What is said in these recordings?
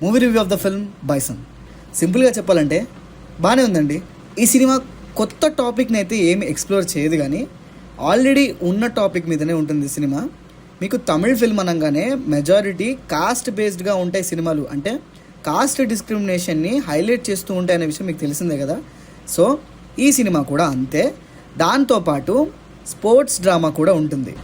Movie review of the film bison. సింపుల్గా చెప్పాలంటే బాగానే ఉందండి. ఈ సినిమా కొత్త టాపిక్ని అయితే ఏమి ఎక్స్ప్లోర్ చేయదు, కానీ ఆల్రెడీ ఉన్న టాపిక్ మీదనే ఉంటుంది సినిమా. మీకు తమిళ్ ఫిల్మ్ అనగానే మెజారిటీ కాస్ట్ బేస్డ్గా ఉంటాయి సినిమాలు, అంటే కాస్ట్ డిస్క్రిమినేషన్ని హైలైట్ చేస్తూ ఉంటాయి అనే విషయం మీకు తెలిసిందే కదా. సో ఈ సినిమా కూడా అంతే. దాంతోపాటు స్పోర్ట్స్ డ్రామా కూడా ఉంటుంది.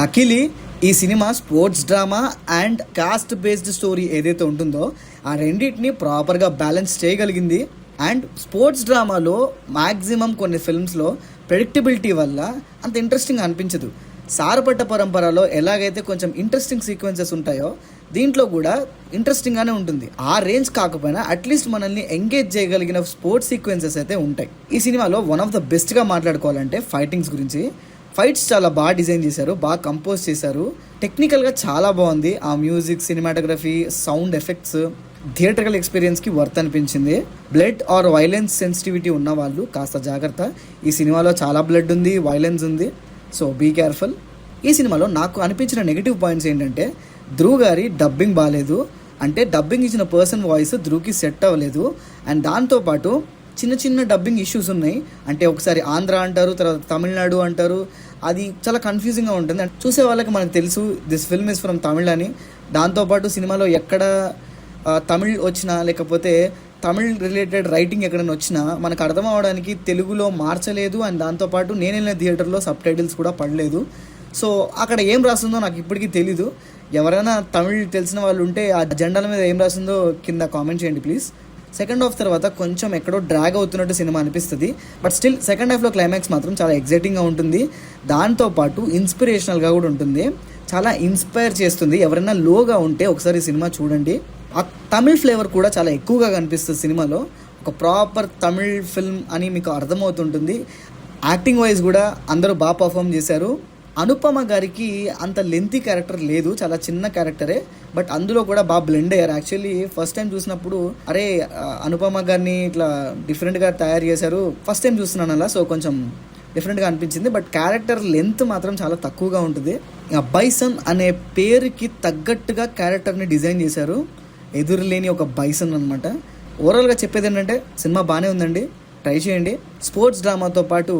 లక్కీలీ ఈ cinema sports drama and cost based story ఏదైతే ఉంటుందో ఆ రెండింటిని ప్రాపర్గా బ్యాలెన్స్ చేయగలిగింది. అండ్ స్పోర్ట్స్ డ్రామాలో మ్యాక్సిమం కొన్ని ఫిల్మ్స్లో ప్రెడిక్టబిలిటీ వల్ల అంత ఇంట్రెస్టింగ్ అనిపించదు. సారపట్ట పరంపరలో ఎలాగైతే కొంచెం ఇంట్రెస్టింగ్ సీక్వెన్సెస్ ఉంటాయో దీంట్లో కూడా ఇంట్రెస్టింగ్గానే ఉంటుంది. ఆ రేంజ్ కాకపోయినా అట్లీస్ట్ మనల్ని ఎంగేజ్ చేయగలిగిన స్పోర్ట్స్ సీక్వెన్సెస్ అయితే ఉంటాయి. ఈ సినిమాలో వన్ ఆఫ్ ద బెస్ట్గా మాట్లాడుకోవాలంటే ఫైటింగ్స్ గురించి. ఫైట్స్ చాలా బాగా డిజైన్ చేశారు, బాగా కంపోజ్ చేశారు, టెక్నికల్గా చాలా బాగుంది. ఆ music, cinematography, sound effects theatrical ఎక్స్పీరియన్స్కి వర్త్ అనిపించింది. బ్లడ్ ఆర్ వైలెన్స్ సెన్సిటివిటీ ఉన్న వాళ్ళు కాస్త జాగ్రత్త. ఈ సినిమాలో చాలా బ్లడ్ ఉంది, వైలెన్స్ ఉంది, సో బీ కేర్ఫుల్. ఈ సినిమాలో నాకు అనిపించిన నెగిటివ్ పాయింట్స్ ఏంటంటే ధ్రువ్ గారి డబ్బింగ్ బాగాలేదు, అంటే డబ్బింగ్ ఇచ్చిన పర్సన్ వాయిస్ ధ్రువ్కి సెట్ అవ్వలేదు. అండ్ దాంతోపాటు చిన్న చిన్న డబ్బింగ్ ఇష్యూస్ ఉన్నాయి. అంటే ఒకసారి ఆంధ్ర అంటారు, తర్వాత తమిళనాడు అంటారు, అది చాలా కన్ఫ్యూజింగ్గా ఉంటుంది. అండ్ చూసే వాళ్ళకి మనకు తెలుసు this film is from Tamil అని. దాంతోపాటు సినిమాలో ఎక్కడ తమిళ్ వచ్చినా లేకపోతే తమిళ్ రిలేటెడ్ రైటింగ్ ఎక్కడైనా వచ్చినా మనకు అర్థం అవ్వడానికి తెలుగులో మార్చలేదు. అండ్ దాంతోపాటు నేను వెళ్ళిన థియేటర్లో సబ్ టైటిల్స్ కూడా పడలేదు. సో అక్కడ ఏం రాస్తుందో నాకు ఇప్పటికీ తెలీదు. ఎవరైనా తమిళ్ తెలిసిన వాళ్ళు ఉంటే ఆ జెండాల మీద ఏం రాస్తుందో కింద కామెంట్ చేయండి ప్లీజ్. సెకండ్ హాఫ్ తర్వాత కొంచెం ఎక్కడో డ్రాగ్ అవుతున్నట్టు సినిమా అనిపిస్తుంది, బట్ స్టిల్ సెకండ్ హాఫ్లో క్లైమాక్స్ మాత్రం చాలా ఎగ్జైటింగ్గా ఉంటుంది. దాంతోపాటు ఇన్స్పిరేషనల్గా కూడా ఉంటుంది, చాలా ఇన్స్పైర్ చేస్తుంది. ఎవరైనా లోగా ఉంటే ఒకసారి సినిమా చూడండి. ఆ తమిళ్ ఫ్లేవర్ కూడా చాలా ఎక్కువగా కనిపిస్తుంది సినిమాలో. ఒక ప్రాపర్ తమిళ్ ఫిల్మ్ అని మీకు అర్థమవుతుంటుంది. యాక్టింగ్ వైజ్ కూడా అందరూ బాగా పర్ఫామ్ చేశారు. అనుపమ గారికి అంత లెంతీ క్యారెక్టర్ లేదు, చాలా చిన్న క్యారెక్టరే, బట్ అందులో కూడా బాగా బ్లెండ్ అయ్యారు. యాక్చువల్లీ ఫస్ట్ టైం చూసినప్పుడు అరే అనుపమ గారిని ఇట్లా డిఫరెంట్గా తయారు చేశారు, ఫస్ట్ టైం చూస్తున్నాను అలా, సో కొంచెం డిఫరెంట్గా అనిపించింది. బట్ క్యారెక్టర్ లెంత్ మాత్రం చాలా తక్కువగా ఉంటుంది. ఇక బైసన్ అనే పేరుకి తగ్గట్టుగా క్యారెక్టర్ని డిజైన్ చేశారు, ఎదురులేని ఒక బైసన్ అనమాట. ఓవరాల్గా చెప్పేది ఏంటంటే సినిమా బాగానే ఉందండి, ట్రై చేయండి. స్పోర్ట్స్ డ్రామాతో పాటు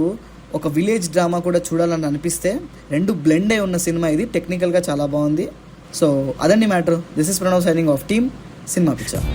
ఒక విలేజ్ డ్రామా కూడా చూడాలని అనిపిస్తే రెండు బ్లెండ్ అయి ఉన్న సినిమా ఇది. టెక్నికల్గా చాలా బాగుంది. సో అదండి matter. This is Pranav signing off team cinema picture.